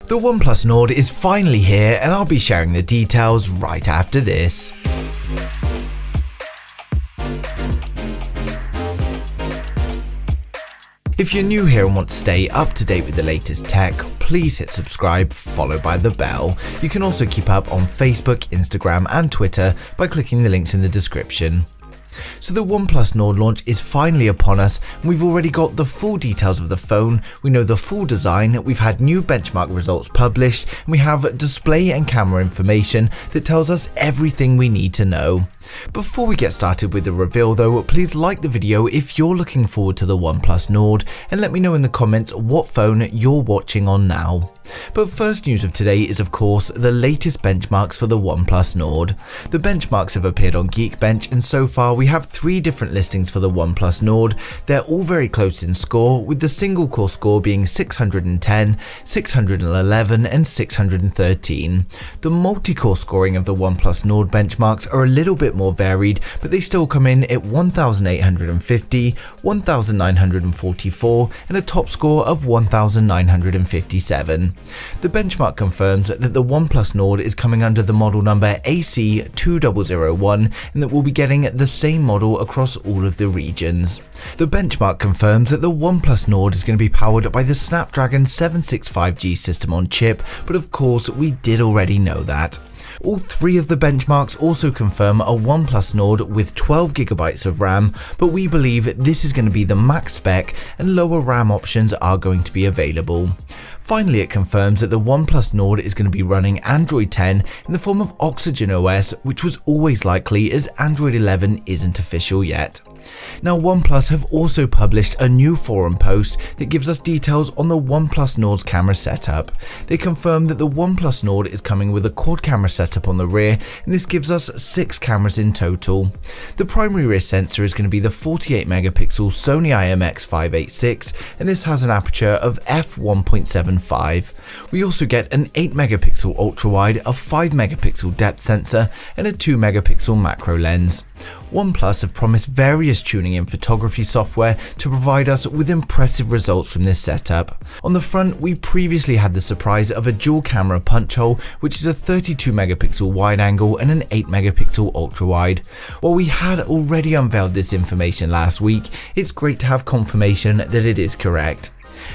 The Oneplus Nord is finally here, and I'll be sharing the details right after this. If you're new here and want to stay up to date with the latest tech, please hit subscribe followed by the bell. You can also keep up on Facebook, Instagram and Twitter by clicking the links in the description. So the Oneplus Nord launch is finally upon us, and we've already got the full details of the phone, we know the full design, we've had new benchmark results published, and we have display and camera information that tells us everything we need to know. Before we get started with the reveal though, please like the video if you're looking forward to the Oneplus Nord, and let me know in the comments what phone you're watching on now. But first news of today is of course the latest benchmarks for the Oneplus Nord. The benchmarks have appeared on Geekbench, and so far we have 3 different listings for the Oneplus Nord. They're all very close in score, with the single core score being 610, 611 and 613. The multi-core scoring of the Oneplus Nord benchmarks are a little bit more varied, but they still come in at 1850, 1944 and a top score of 1957. The benchmark confirms that the Oneplus Nord is coming under the model number AC2001 and that we'll be getting the same model across all of the regions. The benchmark confirms that the Oneplus Nord is going to be powered by the Snapdragon 765G system on chip, but of course we did already know that. All 3 of the benchmarks also confirm a Oneplus Nord with 12GB of RAM, but we believe this is going to be the max spec and lower RAM options are going to be available. Finally, it confirms that the Oneplus Nord is going to be running Android 10 in the form of Oxygen OS, which was always likely as Android 11 isn't official yet. Now, OnePlus have also published a new forum post that gives us details on the Oneplus Nord's camera setup. They confirm that the Oneplus Nord is coming with a quad camera setup on the rear, and this gives us 6 cameras in total. The primary rear sensor is going to be the 48MP Sony IMX586, and this has an aperture of f1.75. We also get an 8MP ultra-wide, a 5MP depth sensor, and a 2MP macro lens. OnePlus have promised various tuning and photography software to provide us with impressive results from this setup. On the front, we previously had the surprise of a dual camera punch hole, which is a 32MP wide angle and an 8MP ultra wide. While we had already unveiled this information last week, it's great to have confirmation that it is correct.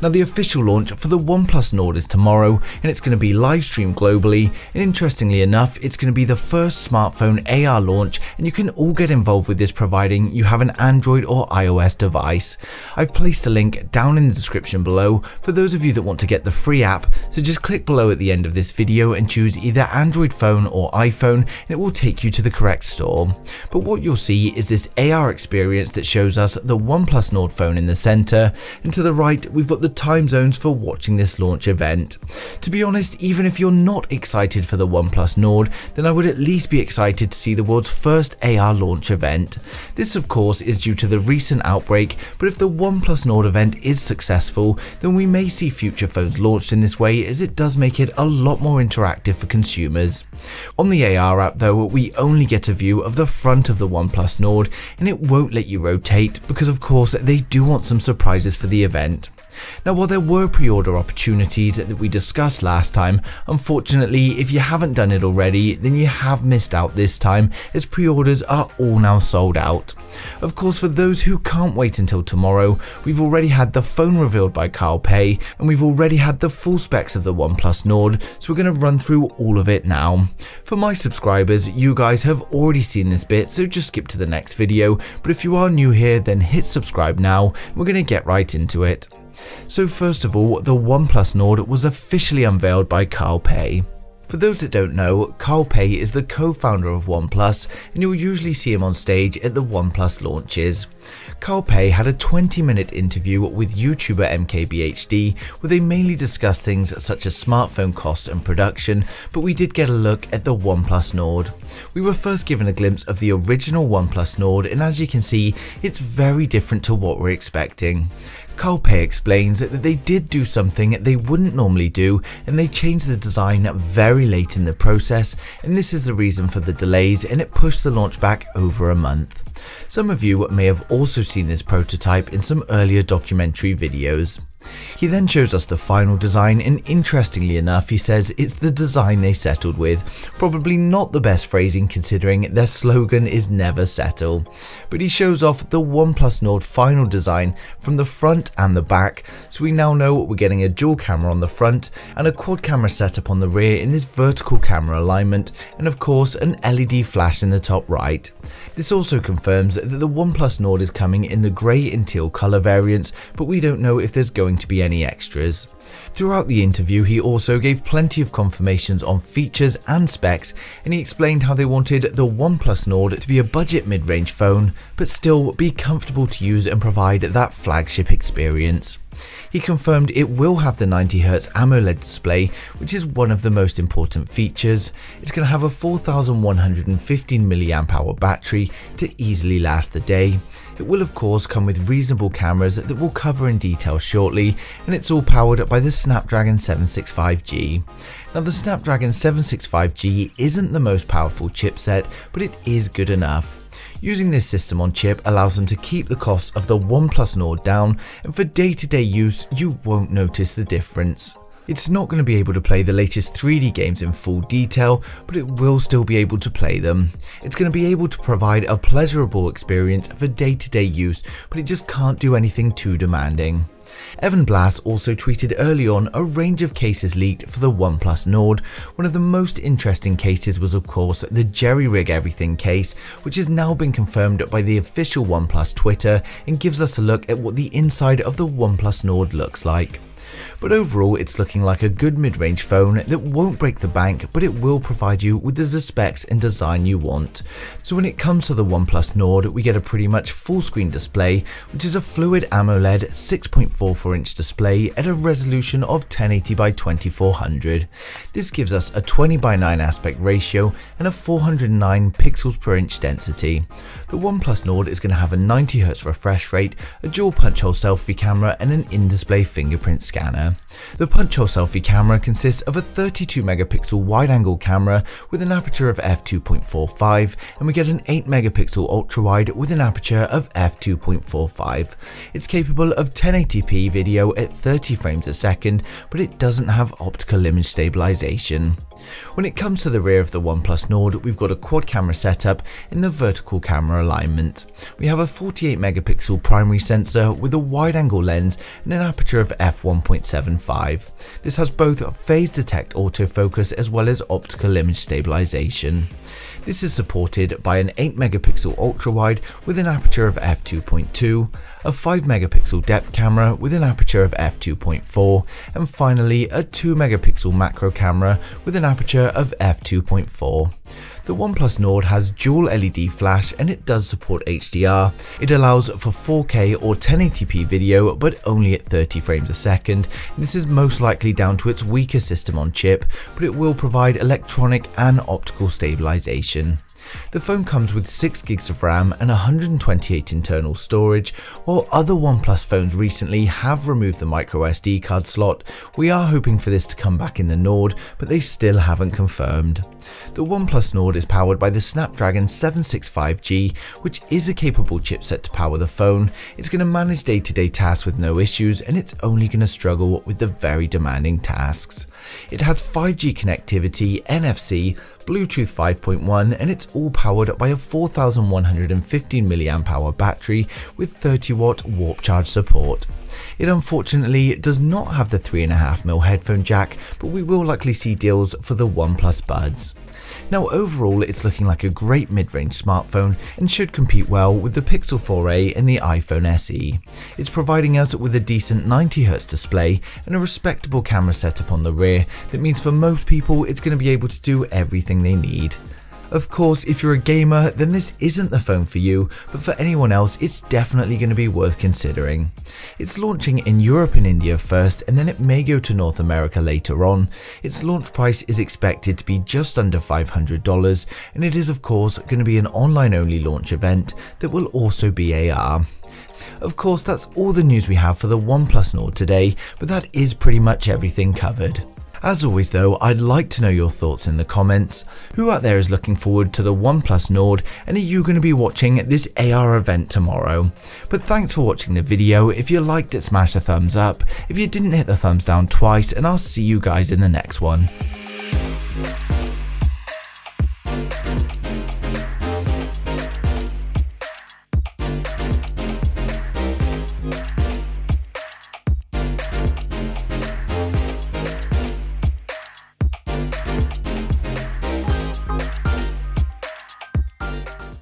Now, the official launch for the Oneplus Nord is tomorrow, and it's going to be live streamed globally, and interestingly enough, it's going to be the first smartphone AR launch, and you can all get involved with this providing you have an Android or iOS device. I've placed a link down in the description below for those of you that want to get the free app, so just click below at the end of this video and choose either Android phone or iPhone, and it will take you to the correct store. But what you'll see is this AR experience that shows us the Oneplus Nord phone in the center, and to the right we've got the time zones for watching this launch event. To be honest, even if you're not excited for the Oneplus Nord, then I would at least be excited to see the world's first AR launch event. This of course is due to the recent outbreak, but if the Oneplus Nord event is successful, then we may see future phones launched in this way, as it does make it a lot more interactive for consumers. On the AR app though, we only get a view of the front of the Oneplus Nord, and it won't let you rotate because of course they do want some surprises for the event. Now, while there were pre-order opportunities that we discussed last time, unfortunately if you haven't done it already, then you have missed out this time, as pre-orders are all now sold out. Of course, for those who can't wait until tomorrow, we've already had the phone revealed by Carl Pei, and we've already had the full specs of the Oneplus Nord, so we're going to run through all of it now. For my subscribers, you guys have already seen this bit, so just skip to the next video, but if you are new here, then hit subscribe now, and we're going to get right into it. So first of all, the Oneplus Nord was officially unveiled by Carl Pei. For those that don't know, Carl Pei is the co-founder of OnePlus, and you'll usually see him on stage at the OnePlus launches. Carl Pei had a 20-minute interview with YouTuber MKBHD where they mainly discussed things such as smartphone costs and production, but we did get a look at the Oneplus Nord. We were first given a glimpse of the original Oneplus Nord, and as you can see, it's very different to what we're expecting. Carl Pei explains that they did do something they wouldn't normally do, and they changed the design very late in the process, and this is the reason for the delays, and it pushed the launch back over a month. Some of you may have also seen this prototype in some earlier documentary videos. He then shows us the final design, and interestingly enough, he says it's the design they settled with. Probably not the best phrasing considering their slogan is never settle. But he shows off the OnePlus Nord final design from the front and the back, so we now know we're getting a dual camera on the front and a quad camera setup on the rear in this vertical camera alignment, and of course an LED flash in the top right. This also confirms that the OnePlus Nord is coming in the grey and teal colour variants, but we don't know if there's going to be any extras. Throughout the interview, he also gave plenty of confirmations on features and specs, and he explained how they wanted the OnePlus Nord to be a budget mid-range phone, but still be comfortable to use and provide that flagship experience. He confirmed it will have the 90Hz AMOLED display, which is one of the most important features. It's going to have a 4115 mAh battery to easily last the day. It will of course come with reasonable cameras that we'll cover in detail shortly, and it's all powered by the Snapdragon 765G. Now the Snapdragon 765G isn't the most powerful chipset, but it is good enough. Using this system on chip allows them to keep the cost of the OnePlus Nord down, and for day-to-day use you won't notice the difference. It's not going to be able to play the latest 3D games in full detail, but it will still be able to play them. It's going to be able to provide a pleasurable experience for day-to-day use, but it just can't do anything too demanding. Evan Blass also tweeted early on a range of cases leaked for the OnePlus Nord. One of the most interesting cases was of course the jerry-rig everything case, which has now been confirmed by the official OnePlus Twitter and gives us a look at what the inside of the OnePlus Nord looks like. But overall it's looking like a good mid-range phone that won't break the bank, but it will provide you with the specs and design you want. So when it comes to the OnePlus Nord, we get a pretty much full screen display, which is a fluid AMOLED 6.44-inch display at a resolution of 1080 by 2400. This gives us a 20:9 aspect ratio and a 409 pixels per inch density. The OnePlus Nord is going to have a 90Hz refresh rate, a dual punch hole selfie camera and an in-display fingerprint scanner. The punch hole selfie camera consists of a 32 megapixel wide angle camera with an aperture of f2.45, and we get an 8 megapixel ultra wide with an aperture of f2.45. It's capable of 1080p video at 30 frames a second, but it doesn't have optical image stabilization. When it comes to the rear of the OnePlus Nord, we've got a quad camera setup in the vertical camera alignment. We have a 48 megapixel primary sensor with a wide angle lens and an aperture of f1.75. This has both phase detect autofocus as well as optical image stabilization. This is supported by an 8 megapixel ultra wide with an aperture of f2.2, a 5 megapixel depth camera with an aperture of f2.4, and finally a 2 megapixel macro camera with an aperture of f2.4. The OnePlus Nord has dual LED flash and it does support HDR. It allows for 4K or 1080p video, but only at 30 frames a second. This is most likely down to its weaker system on chip, but it will provide electronic and optical stabilization. The phone comes with 6GB of RAM and 128 internal storage. While other OnePlus phones recently have removed the microSD card slot, we are hoping for this to come back in the Nord, but they still haven't confirmed. The OnePlus Nord is powered by the Snapdragon 765G, which is a capable chipset to power the phone. It's going to manage day-to-day tasks with no issues, and it's only going to struggle with the very demanding tasks. It has 5G connectivity, NFC, Bluetooth 5.1, and it's all powered by a 4115 mAh battery with 30-watt warp charge support. It unfortunately does not have the 3.5mm headphone jack, but we will likely see deals for the OnePlus Buds. Now overall it's looking like a great mid-range smartphone and should compete well with the Pixel 4a and the iPhone SE. It's providing us with a decent 90Hz display and a respectable camera setup on the rear that means for most people it's going to be able to do everything they need. Of course, if you're a gamer, then this isn't the phone for you, but for anyone else, it's definitely going to be worth considering. It's launching in Europe and India first, and then it may go to North America later on. Its launch price is expected to be just under $500, and it is of course going to be an online-only launch event that will also be AR. Of course, that's all the news we have for the OnePlus Nord today, but that is pretty much everything covered. As always though, I'd like to know your thoughts in the comments. Who out there is looking forward to the OnePlus Nord, and are you going to be watching this AR event tomorrow? But thanks for watching the video. If you liked it, smash a thumbs up. If you didn't, hit the thumbs down twice, and I'll see you guys in the next one.